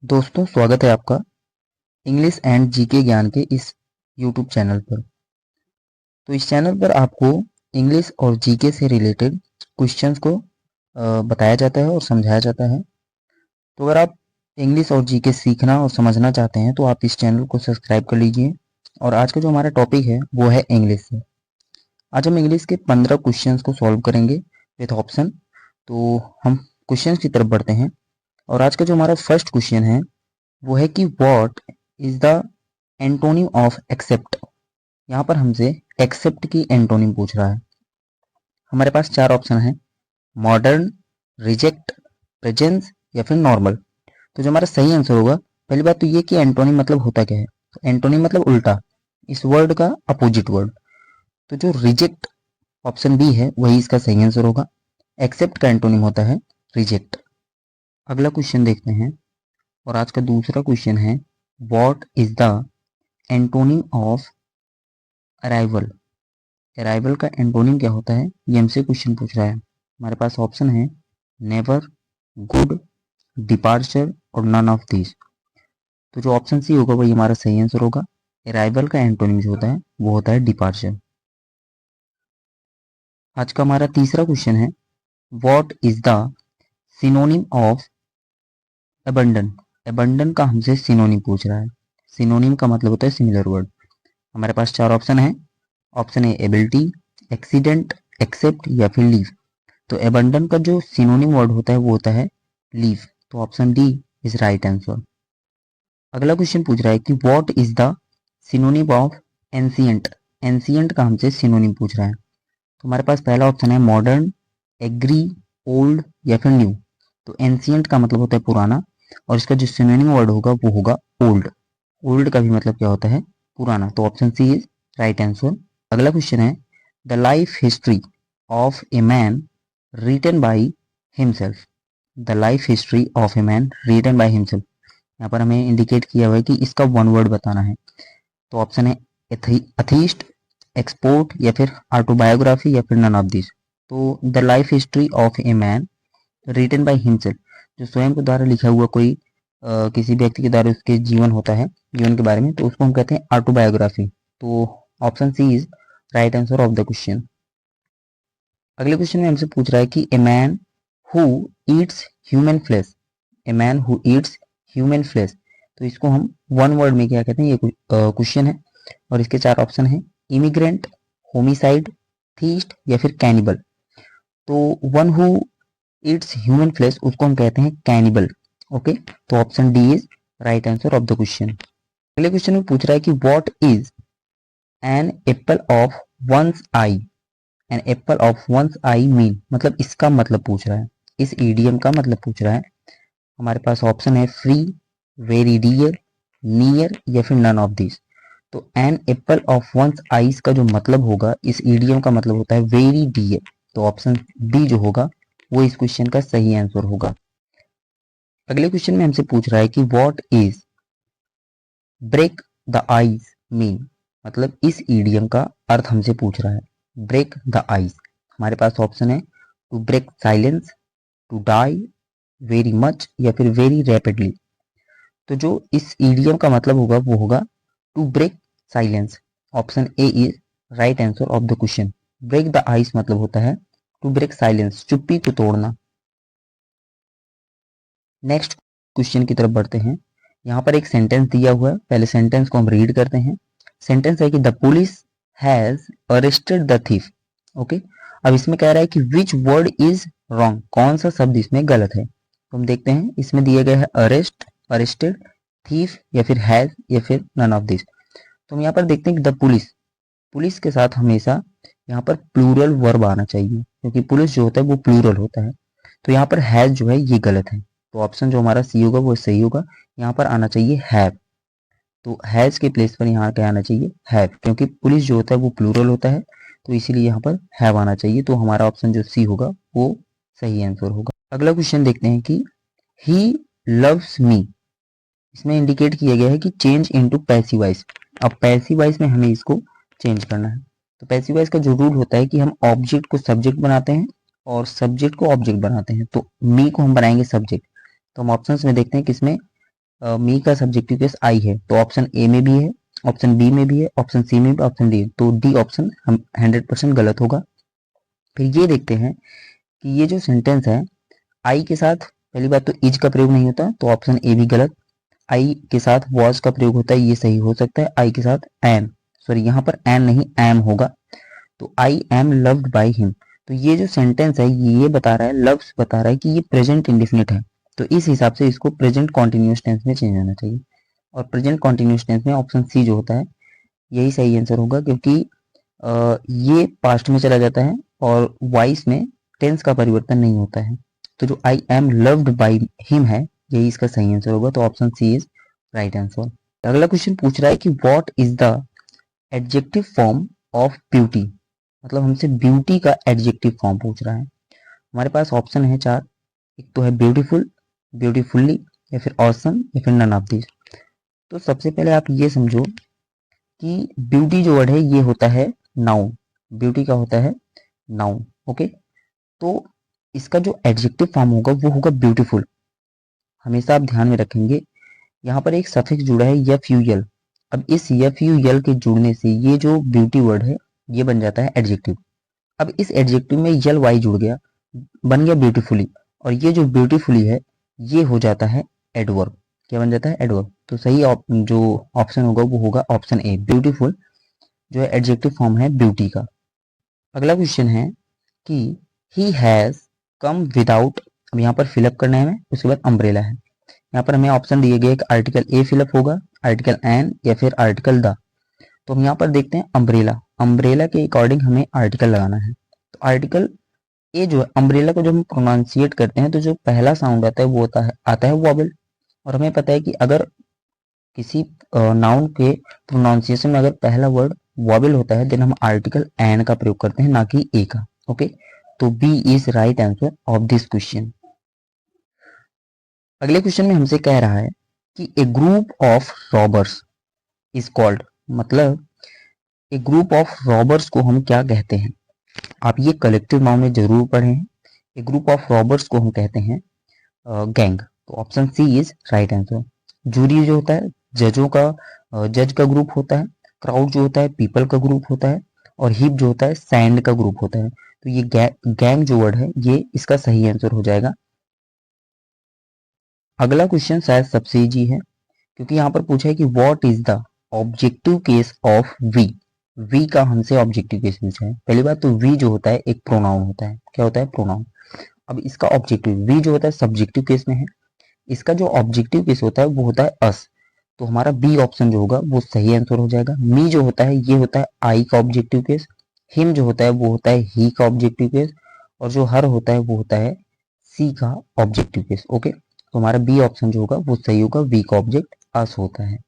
दोस्तों, स्वागत है आपका इंग्लिश एंड जीके ज्ञान के इस यूट्यूब चैनल पर। तो इस चैनल पर आपको इंग्लिश और जीके से रिलेटेड क्वेश्चंस को बताया जाता है और समझाया जाता है। तो अगर आप इंग्लिश और जीके सीखना और समझना चाहते हैं तो आप इस चैनल को सब्सक्राइब कर लीजिए। और आज का जो हमारा टॉपिक है वो है इंग्लिश से। आज हम इंग्लिश के 15 क्वेश्चंस को सॉल्व करेंगे विथ ऑप्शन। तो हम क्वेश्चंस की तरफ बढ़ते हैं और आज का जो हमारा फर्स्ट क्वेश्चन है वो है कि what is the antonym of accept. यहाँ पर हमसे एक्सेप्ट की एंटोनिम पूछ रहा है। हमारे पास चार ऑप्शन है, मॉडर्न, रिजेक्ट, प्रेजेंस या फिर नॉर्मल। तो जो हमारा सही आंसर होगा, पहली बात तो ये कि एंटोनिम मतलब होता क्या है। तो एंटोनिम मतलब उल्टा, इस वर्ड का अपोजिट वर्ड। तो जो रिजेक्ट ऑप्शन बी है वही इसका सही आंसर होगा। एक्सेप्ट का एंटोनिम होता है रिजेक्ट। अगला क्वेश्चन देखते हैं और आज का दूसरा क्वेश्चन है, what is the antonym of arrival. Arrival का एंटोनिम क्या होता है, ये हमसे क्वेश्चन पूछ रहा है। हमारे पास ऑप्शन है नेवर, गुड, डिपार्चर और नन ऑफ दिस। तो जो ऑप्शन सी होगा वही हमारा सही आंसर होगा। अराइवल का एंटोनिम जो होता है वो होता है डिपार्चर। आज का हमारा तीसरा क्वेश्चन है, what is the synonym of abandon. Abandon का हमसे सिनोनिम पूछ रहा है। सिनोनिम का मतलब होता है सिमिलर वर्ड। हमारे पास चार ऑप्शन है। Option A ability, accident, accept या फिर लीव। तो एबंडन का जो सिनोनिम वर्ड होता है वो होता है लीव। तो option D is right answer. अगला क्वेश्चन पूछ रहा है कि what is the synonym of ancient. Ancient का हमसे सिनोनिम पूछ रहा है। तो हमारे पास पहला ऑप्शन है मॉडर्न, एग्री, ओल्ड या फिर न्यू। तो एंशिएंट का मतलब होता है पुराना और इसका जो सिनोनिम वर्ड होगा वो होगा ओल्ड। ओल्ड का भी मतलब क्या होता है, पुराना। तो option C is right answer. अगला क्वेश्चन है, the life history of a man written by himself. The life history of a man written by himself. यहाँ पर हमें इंडिकेट किया हुआ है कि इसका वन वर्ड बताना है। तो ऑप्शन है अथीस्ट, एक्सपोर्ट या फिर ऑटोबायोग्राफी या फिर नन ऑफ दिस। तो the life history of a man written by himself, जो स्वयं के द्वारा लिखा हुआ कोई किसी व्यक्ति के द्वारा उसके जीवन होता है, जीवन के बारे में, तो उसको हम कहते हैं ऑटोबायोग्राफी। तो option C is right answer of the question. अगले क्वेश्चन में हमसे पूछ रहा है कि a man who eats human flesh. A man who eats human flesh, तो इसको हम वन वर्ड में क्या कहते हैं, ये क्वेश्चन है और इसके चार ऑप्शन है, इमिग्रेंट, होमिसाइड, थीस्ट या फिर कैनिबल। तो one who eats human flesh उसको हम कहते हैं कैनिबल। ओके, तो option D is right answer of the question. अगले क्वेश्चन में पूछ रहा है कि what is an apple of one's eye. An apple of one's eye mean, मतलब इसका मतलब पूछ रहा है, इस ईडियम का मतलब पूछ रहा है। हमारे पास ऑप्शन है फ्री, वेरी डियर, नियर या फिर नन ऑफ दिस। तो an apple of one's eyes का जो मतलब होगा, इस ईडियम का मतलब होता है वेरी डियर। तो ऑप्शन बी जो होगा वो इस क्वेश्चन का सही आंसर होगा। अगले क्वेश्चन में हमसे पूछ रहा है कि what is break the ice mean, मतलब इस ईडियम का अर्थ हमसे पूछ रहा है। ब्रेक द आइज, हमारे पास ऑप्शन है to break silence, to die, very much या फिर वेरी रैपिडली। तो जो इस ईडियम का मतलब होगा वो होगा to break silence. Option A is right answer of the question. Break the ice मतलब होता है टू ब्रेक साइलेंस, चुप्पी को तोड़ना। नेक्स्ट क्वेश्चन की तरफ बढ़ते हैं। यहाँ पर एक सेंटेंस दिया हुआ है, पहले सेंटेंस को हम रीड करते हैं। सेंटेंस है कि the police has arrested the thief. Okay, अब इसमें कह रहा है कि विच वर्ड इज रॉन्ग, कौन सा शब्द इसमें गलत है। तो हम देखते हैं, इसमें दिया गया है अरेस्ट, अरेस्टेड, थीफ या फिर हैज या फिर नन ऑफ दिस। तो हम यहाँ पर देखते हैं कि द पुलिस, पुलिस के साथ हमेशा यहाँ पर प्लूरल वर्ब आना चाहिए, क्योंकि पुलिस जो होता है वो प्लूरल होता है। तो यहाँ पर हैज जो है ये गलत है। तो ऑप्शन जो हमारा सी होगा वो सही होगा। यहाँ पर आना चाहिए हैव। तो हैज के प्लेस पर यहाँ क्या आना चाहिए, हैव, क्योंकि पुलिस जो होता है वो प्लूरल होता है, तो इसीलिए यहाँ पर हैव आना चाहिए। तो हमारा ऑप्शन जो सी होगा वो सही आंसर होगा। अगला क्वेश्चन देखते हैं कि ही लव्स मी, इसमें इंडिकेट किया गया है कि चेंज इनटू पैसिव वॉइस। अब पैसिव वॉइस में हमें इसको चेंज करना है। तो पैसिव वॉइस का जो रूल होता है कि हम ऑब्जेक्ट को सब्जेक्ट बनाते हैं और सब्जेक्ट को ऑब्जेक्ट बनाते हैं। तो मी को हम बनाएंगे सब्जेक्ट। तो हम ऑप्शंस में देखते हैं किसमें मी का सब्जेक्टिव केस आई है, तो ऑप्शन ए में भी है, ऑप्शन बी में भी है, ऑप्शन सी में भी, ऑप्शन डी, तो डी ऑप्शन हम 100% गलत होगा। फिर ये देखते हैं कि ये जो सेंटेंस है, आई के साथ पहली बात तो इज का प्रयोग नहीं होता, तो ऑप्शन ए भी गलत। आई के साथ वॉज का प्रयोग होता है, ये सही हो सकता है। आई के साथ एम, सॉरी यहाँ पर एन नहीं एम होगा, तो आई एम लव्ड बाई हिम। तो ये जो सेंटेंस है ये बता रहा है, लव्स बता रहा है कि ये प्रेजेंट इंडेफिनिट है, तो इस हिसाब से इसको प्रेजेंट कॉन्टिन्यूअस टेंस में चेंज होना चाहिए। और प्रेजेंट कॉन्टिन्यूअस टेंस में ऑप्शन सी जो होता है यही सही आंसर होगा, क्योंकि ये पास्ट में चला जाता है और वॉइस में टेंस का परिवर्तन नहीं होता है। तो जो I am loved by him है यही इसका सही आंसर होगा, तो option C is right answer. अगला क्वेश्चन पूछ रहा है कि what is the adjective form of beauty, मतलब हमसे ब्यूटी का एडजेक्टिव फॉर्म पूछ रहा है। हमारे पास ऑप्शन है 4, एक तो है ब्यूटीफुल, ब्यूटीफुल्ली, या फिर ऑसम, या फिर नन ऑफ दिस। तो सबसे पहले आप ये समझो कि ब्यूटी जो वर्ड है ये होता है नाउन, ब्यूटी का होता है नाउन, ओके। तो इसका जो एडजेक्टिव फॉर्म होगा वो होगा ब्यूटीफुल। हमेशा आप ध्यान में रखेंगे यहाँ पर एक सफिक्स जुड़ा है यफ यू एल, अब इस यफ यू एल के जुड़ने से ये जो ब्यूटी वर्ड है ये बन जाता है एडजेक्टिव। अब इस एडजेक्टिव में यल वाई जुड़ गया, बन गया ब्यूटीफुली, और ये जो ब्यूटीफुली है ये हो जाता है एडवर्ब। क्या बन जाता है? एडवर्ब। तो सही जो ऑप्शन होगा वो होगा ऑप्शन ए, ब्यूटीफुल जो है एडजेक्टिव फॉर्म है ब्यूटी का। अगला क्वेश्चन है कि ही हैज कम विदाउट, अब यहाँ पर फिलअप करना है हमें, उसके बाद अम्ब्रेला है। यहाँ पर हमें ऑप्शन दिए गए कि आर्टिकल ए फिलअप होगा, आर्टिकल एन, या फिर आर्टिकल द। तो हम यहाँ पर देखते हैं अम्ब्रेला, अम्ब्रेला के अकॉर्डिंग हमें आर्टिकल लगाना है। तो आर्टिकल ए जो है, अम्ब्रेला को जब हम प्रोनाउंसिएट करते हैं तो जो पहला साउंड आता है वो आता है वॉबल। और हमें पता है कि अगर किसी नाउन के प्रोनाउंसिएशन में अगर पहला वर्ड वॉबल होता है देन हम आर्टिकल एन का प्रयोग करते हैं, ना कि ए का, ओके। तो B is right answer of this question. अगले क्वेश्चन में हमसे कह रहा है कि a group of robbers is called, मतलब ए ग्रुप ऑफ रॉबर्स को हम क्या कहते हैं? आप ये कलेक्टिव नाउन में जरूर पढ़े हैं। ए ग्रुप ऑफ रॉबर्स को हम कहते हैं गैंग, तो option C is right answer. Jury जो होता है जजों का, जज का ग्रुप होता है। क्राउड जो होता है पीपल का ग्रुप होता है। और हिप जो होता है सैंड का ग्रुप होता है। तो ये गैंग जो वर्ड है ये इसका सही आंसर हो जाएगा। अगला क्वेश्चन शायद सबसे इजी है, क्योंकि यहाँ पर पूछा है कि what is the objective case of we. We का हमसे ऑब्जेक्टिव केस पूछा है। पहली बात तो वी जो होता है एक प्रोनाउन होता है। क्या होता है? प्रोनाउन। अब इसका ऑब्जेक्टिव, वी जो होता है सब्जेक्टिव केस में है, इसका जो ऑब्जेक्टिव केस होता है वो होता है अस। तो हमारा बी ऑप्शन जो होगा वो सही आंसर हो जाएगा। मी जो होता है ये होता है आई का ऑब्जेक्टिव केस, हिम जो होता है वो होता है ही का ऑब्जेक्टिव केस, और जो हर होता है वो होता है सी का ऑब्जेक्टिव केस, ओके। तो हमारा बी ऑप्शन जो होगा वो सही होगा, वी का ऑब्जेक्ट अस होता है।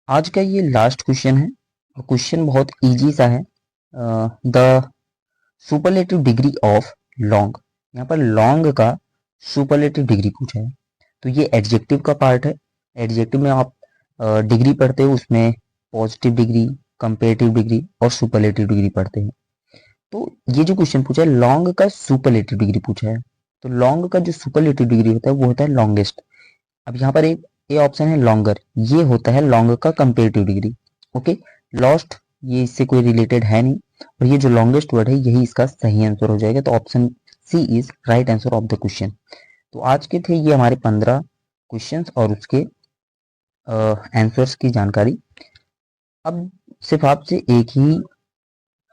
आज का ये लास्ट क्वेश्चन है, और क्वेश्चन बहुत इजी सा है। The superlative degree of long, यहाँ पर लॉन्ग का सुपरलेटिव डिग्री पूछा है। तो ये एडजेक्टिव का पार्ट है। एडजेक्टिव में आप डिग्री पढ़ते हो, उसमें पॉजिटिव डिग्री, कंपेरेटिव डिग्री और सुपरलेटिव डिग्री पढ़ते हैं। तो ये जो क्वेश्चन पूछा है लॉन्ग का सुपरलेटिव डिग्री पूछा है। तो लॉन्ग का जो सुपरलेटिव डिग्री होता है वो होता है लॉन्गेस्ट। अब यहाँ पर एक ये ऑप्शन है लॉन्गर, ये होता है लॉन्ग का कंपेरेटिव डिग्री, ओके। लॉस्ट ये इससे कोई रिलेटेड है नहीं, और ये जो लॉन्गेस्ट वर्ड है यही इसका सही आंसर हो जाएगा। तो option C is right answer of the question. तो आज के थे ये हमारे 15 क्वेश्चंस और उसके आंसर्स की जानकारी। अब सिर्फ आपसे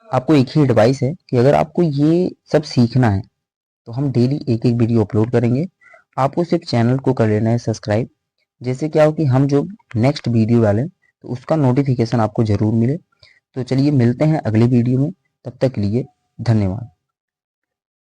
आपको एक ही एडवाइस है कि अगर आपको ये सब सीखना है तो हम डेली एक एक वीडियो अपलोड करेंगे। आपको सिर्फ चैनल को कर लेना है सब्सक्राइब, जैसे क्या हो कि हम जो नेक्स्ट वीडियो डालें तो उसका नोटिफिकेशन आपको जरूर मिले। तो चलिए मिलते हैं अगले वीडियो में, तब तक के लिए धन्यवाद।